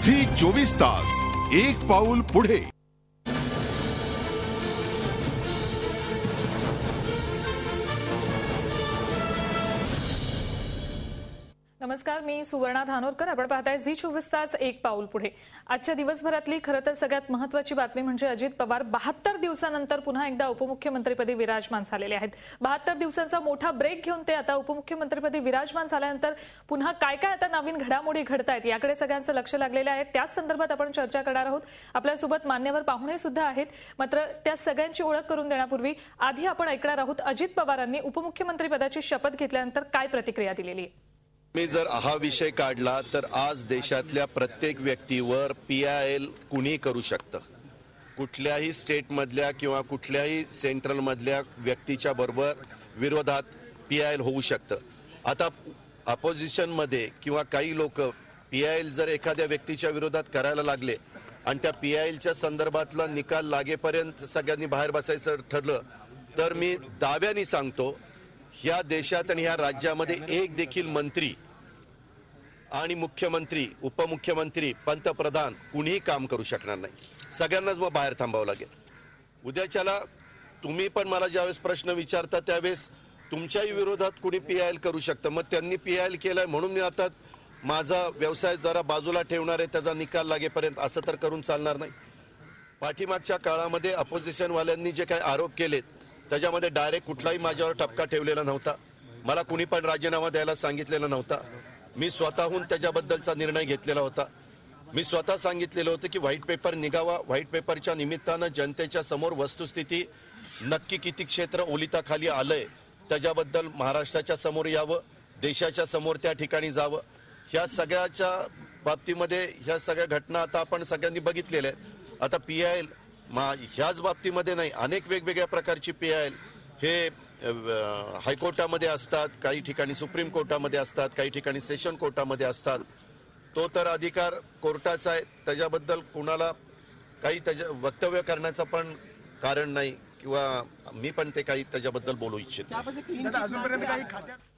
Zee 24 तास, एक पाऊल पुढे। नमस्कार, मी सुवर्णा धानोरकर। आपण पाहताय झी 24 तास, एक पाऊल पुढे। आजच्या दिवसभरातली खरं तर सगळ्यात महत्त्वाची बातमी म्हणजे अजित पवार 72 दिवसांनंतर पुन्हा एकदा उपमुख्यमंत्रीपदी विराजमान झालेले आहेत। 72 दिवसांचा मोठा ब्रेक घेऊन ते आता उपमुख्यमंत्रीपदी विराजमान झाल्यानंतर पुन्हा काय काय आता नवीन घडामोडी घडतायत याकडे सगळ्यांचं लक्ष लागलेलं आहे। त्याच संदर्भात आपण चर्चा करणार आहोत। आपल्यासोबत मान्यवर पाहुणे सुद्धा आहेत। मात्र त्या सगळ्यांची ओळख करून देण्यापूर्वी आधी आपण ऐकणार आहोत अजित पवारांनी उपमुख्यमंत्रीपदाची शपथ घेतल्यानंतर काय प्रतिक्रिया दिलेली आहे। मी जर हा विषय काढला तर आज देशातल्या प्रत्येक व्यक्तीवर PIL कुणी करू शकतं। कुठल्याही स्टेटमधल्या किंवा कुठल्याही सेंट्रलमधल्या व्यक्तीच्या बरोबर विरोधात PIL होऊ शकतं। आता अपोजिशनमध्ये किंवा काही लोक PIL जर एखाद्या व्यक्तीच्या विरोधात करायला लागले आणि त्या PILच्या संदर्भातला निकाल लागेपर्यंत सगळ्यांनी बाहेर बसायचं ठरलं तर मी दाव्याने सांगतो ह्या देशात आणि ह्या राज्यामध्ये एक देखील मंत्री आणि मुख्यमंत्री, उपमुख्यमंत्री, पंतप्रधान कुणीही काम करू शकणार नाही। सगळ्यांनाच मग बाहेर थांबावं लागेल। उद्याच्याला तुम्ही पण मला ज्यावेळेस प्रश्न विचारता त्यावेळेस तुमच्याही विरोधात कुणी PIL करू शकतं। मग त्यांनी PIL केलाय म्हणून मी आता माझा व्यवसाय जरा बाजूला ठेवणार आहे, त्याचा निकाल लागेपर्यंत, असं तर करून चालणार नाही। पाठीमागच्या काळामध्ये अपोजिशनवाल्यांनी जे काही आरोप केलेत त्याच्यामध्ये डायरेक्ट कुठलाही माझ्यावर ठपका ठेवलेला नव्हता। मला कुणी पण राजीनामा द्यायला सांगितलेला नव्हता। मी स्वतःहून त्याच्याबद्दलचा निर्णय घेतलेला होता। मी स्वतः सांगितलेलं होतं की व्हाईट पेपर निघावा, व्हाईट पेपरच्या निमित्तानं जनतेच्या समोर वस्तुस्थिती नक्की किती क्षेत्र ओलिताखाली आलंय त्याच्याबद्दल महाराष्ट्राच्या समोर यावं, देशाच्या समोर त्या ठिकाणी जावं। ह्या सगळ्याच्या बाबतीमध्ये ह्या सगळ्या घटना आता आपण सगळ्यांनी बघितलेल्या आहेत। आता PIL ह्याच बाबतीमध्ये नाही, अनेक वेगवेगळ्या प्रकारची PIL हे हायकोर्टामध्ये असतात, काही ठिकाणी सुप्रीम कोर्टामध्ये असतात, काही ठिकाणी सेशन कोर्टामध्ये असतात। तो तर अधिकार कोर्टाचा आहे, त्याच्याबद्दल कोणाला काही त्याच्या वक्तव्य करण्याचं पण कारण नाही किंवा मी पण ते काही त्याच्याबद्दल बोलू इच्छित नाही।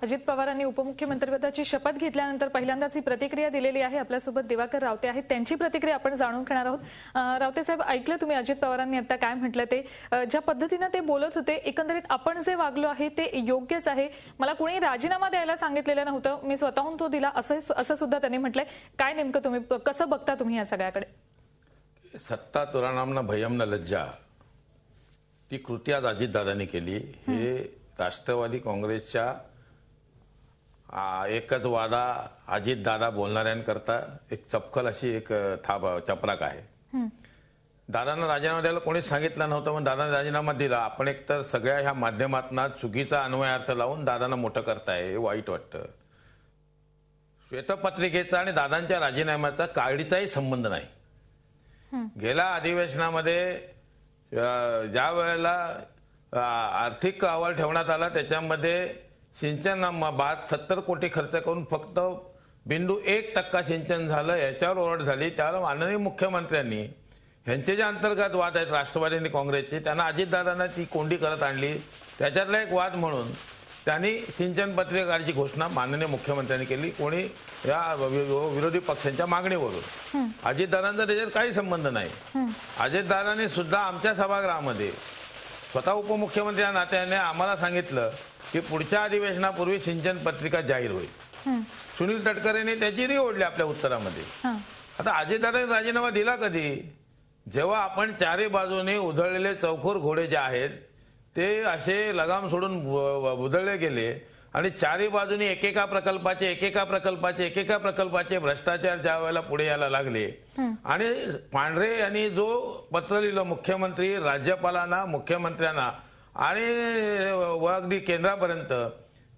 अजित पवारांनी उपमुख्यमंत्रीपदाची शपथ घेतल्यानंतर पहिल्यांदाच ही प्रतिक्रिया दिलेली आहे। आपल्यासोबत दिवाकर रावते आहेत, त्यांची प्रतिक्रिया आपण जाणून घेणार आहोत। रावते साहेब, ऐकलं तुम्ही अजित पवारांनी आता काय म्हटलं ते, ज्या पद्धतीने ते बोलत होते, एकंदरीत आपण जे वागलो आहे ते योग्यच आहे, मला कुणी राजीनामा द्यायला सांगितलेलं नव्हतं, मी स्वतःहून तो दिला, असं सुद्धा त्यांनी म्हटलंय। काय नेमकं तुम्ही कसं बघता तुम्ही या सगळ्याकडे? सत्ता तुराणामना भयम न लज्जा, ती कृती आज अजितदादांनी केली। हे राष्ट्रवादी काँग्रेसच्या एकच वादा अजितदादा बोलणाऱ्यांकरता एक चपखल अशी एक चपराक आहे। दादांना राजीनामा द्यायला कोणीच सांगितलं नव्हतं, पण दादांनी राजीनामा दिला। आपण एकतर सगळ्या ह्या माध्यमातून चुकीचा अन्वयार्थ लावून दादांना मोठं करताय, हे वाईट वाटतं। श्वेतपत्रिकेचा आणि दादांच्या राजीनाम्याचा काळीचाही संबंध नाही। गेल्या अधिवेशनामध्ये ज्या वेळेला आर्थिक अहवाल ठेवण्यात आला त्याच्यामध्ये सिंचन 70 कोटी खर्च करून फक्त 0.1% सिंचन झालं, याच्यावर ओरड झाली। त्यावर माननीय मुख्यमंत्र्यांनी ह्यांचे जे अंतर्गत वाद आहेत राष्ट्रवादी आणि काँग्रेसचे, त्यांना अजितदादांना ती कोंडी करत आणली। त्याच्यातला एक वाद म्हणून त्यांनी सिंचन पत्रिकाची घोषणा माननीय मुख्यमंत्र्यांनी केली, कोणी या विरोधी पक्षांच्या मागणीवरून। अजितदादांचा त्याच्यात काही संबंध नाही। अजितदादांनी सुद्धा आमच्या सभागृहामध्ये स्वतः उपमुख्यमंत्री या नात्याने आम्हाला सांगितलं की पुढच्या अधिवेशनापूर्वी सिंचन पत्रिका जाहीर होईल। सुनील तटकरेंनी त्याची ओढली आपल्या उत्तरामध्ये। आता अजितदादांनी राजीनामा दिला कधी? जेव्हा आपण चारी बाजूने उधळलेले चौकोर घोडे जे आहेत ते असे लगाम सोडून उधळले गेले आणि चारी बाजूने एकेका प्रकल्पाचे भ्रष्टाचार ज्या वेळेला पुढे यायला लागले आणि पांढरे यांनी जो पत्र लिहिलं मुख्यमंत्री, राज्यपालांना, मुख्यमंत्र्यांना आणि अगदी केंद्रापर्यंत,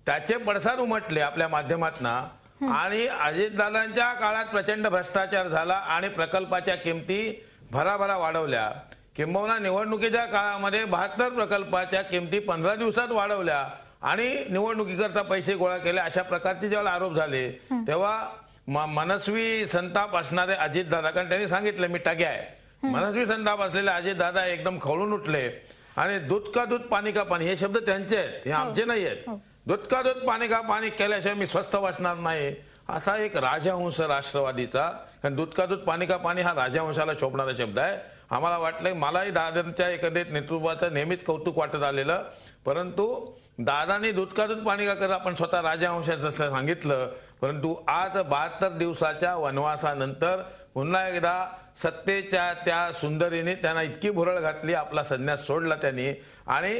त्याचे पडसाद उमटले आपल्या माध्यमातून आणि अजितदादांच्या काळात प्रचंड भ्रष्टाचार झाला आणि प्रकल्पाच्या किमती भराभरा वाढवल्या। किंबहुना निवडणुकीच्या काळामध्ये 72 प्रकल्पाच्या किमती 15 दिवसात वाढवल्या आणि निवडणुकीकरता पैसे गोळा केले। अशा प्रकारचे जेव्हा आरोप झाले तेव्हा मनस्वी संताप असणारे अजितदादा, कारण त्यांनी सांगितलं मी टाक्या आहे, मनस्वी संताप असलेले अजितदादा एकदम खवळून उठले आणि दूध का दूध पाणी का पाणी हे शब्द त्यांचे आहेत, हे आमचे नाही आहेत। दूध का दूध पाणी का पाणी केल्याशिवाय मी स्वस्थ बसणार नाही, असा एक राजहंस राष्ट्रवादीचा कारण दूध का दूध पाणी का पाणी हा राजवंशाला शोभणारा शब्द आहे. आम्हाला वाटलं, मलाही दादांच्या एकंदरीत नेतृत्वाचं नेहमीच कौतुक वाटत आलेलं, परंतु दादांनी दूध का दूध पाणी का कर आपण स्वतः राजवंशाचं सांगितलं. परंतु आज 72 दिवसाच्या वनवासानंतर पुन्हा एकदा सत्तेच्या त्या सुंदरीने त्यांना इतकी भुरळ घातली, आपला संन्यास सोडला त्यांनी, आणि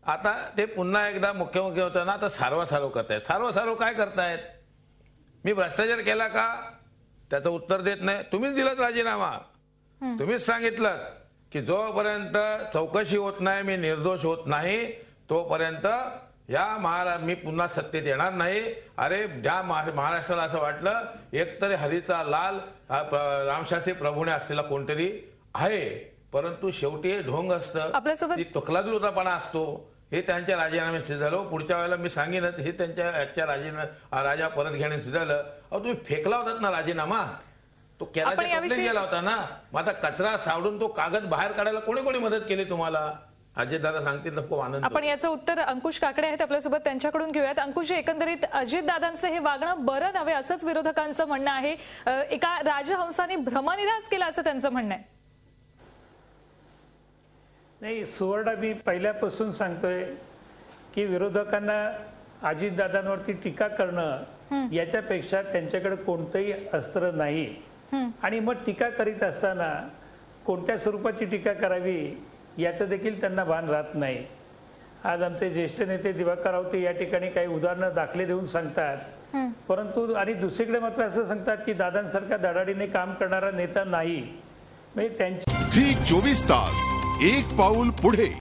आता ते पुन्हा एकदा मुख्यमंत्री होताना आता सारवासारव करतायत. सारवासारव काय करतायत? मी भ्रष्टाचार केला का? त्याचं उत्तर देत नाही. तुम्हीच दिलात राजीनामा, तुम्हीच सांगितलं की जोपर्यंत चौकशी होत नाही, मी निर्दोष होत नाही, तोपर्यंत या मी पुन्हा सत्तेत येणार नाही. अरे ज्या महाराष्ट्राला असं वाटलं एकतरी हरीचा लाल रामशास्त्री प्रभूने असलेला कोणतरी आहे, परंतु शेवटी हे ढोंग असतं, तुकलादुलतापणा असतो. हे त्यांच्या राजीनाम्यात झालं. पुढच्या वेळेला मी सांगेनच हे त्यांच्या राजा परत घेण्यात झालं. अहो तुम्ही फेकला होतात ना राजीनामा, तो केराच्या गेला होता ना, मग आता कचरा सावडून तो कागद बाहेर काढायला कोणी कोणी मदत केली तुम्हाला? अजितदादा सांगतील तर खूप आनंद. आपण याचं उत्तर अंकुश काकडे आहेत आपल्यासोबत, त्यांच्याकडून घेऊयात. अंकुश, एकंदरीत अजितदादांचं हे वागणं बरं नव्हे असंच विरोधकांचं म्हणणं आहे. एका राजहंसाने भ्रमनिरास केला असं त्यांचं म्हणणं आहे. नाही सुवर्णा, मी पहिल्यापासून सांगतोय की विरोधकांना अजितदादांवरती टीका करणं याच्यापेक्षा त्यांच्याकडे कोणतंही अस्त्र नाही. आणि मग टीका करीत असताना कोणत्या स्वरूपाची टीका करावी याचं देखील त्यांना भान राहत नाही. आज आमचे ज्येष्ठ नेते दिवाकर रावते या ठिकाणी काही उदाहरणं दाखले देऊन सांगतात, परंतु आणि दुसरीकडे मात्र असं सांगतात की दादांसारखा धडाडीने काम करणारा नेता नाही. म्हणजे त्यांची झी 24 तास एक पाऊल पुढे.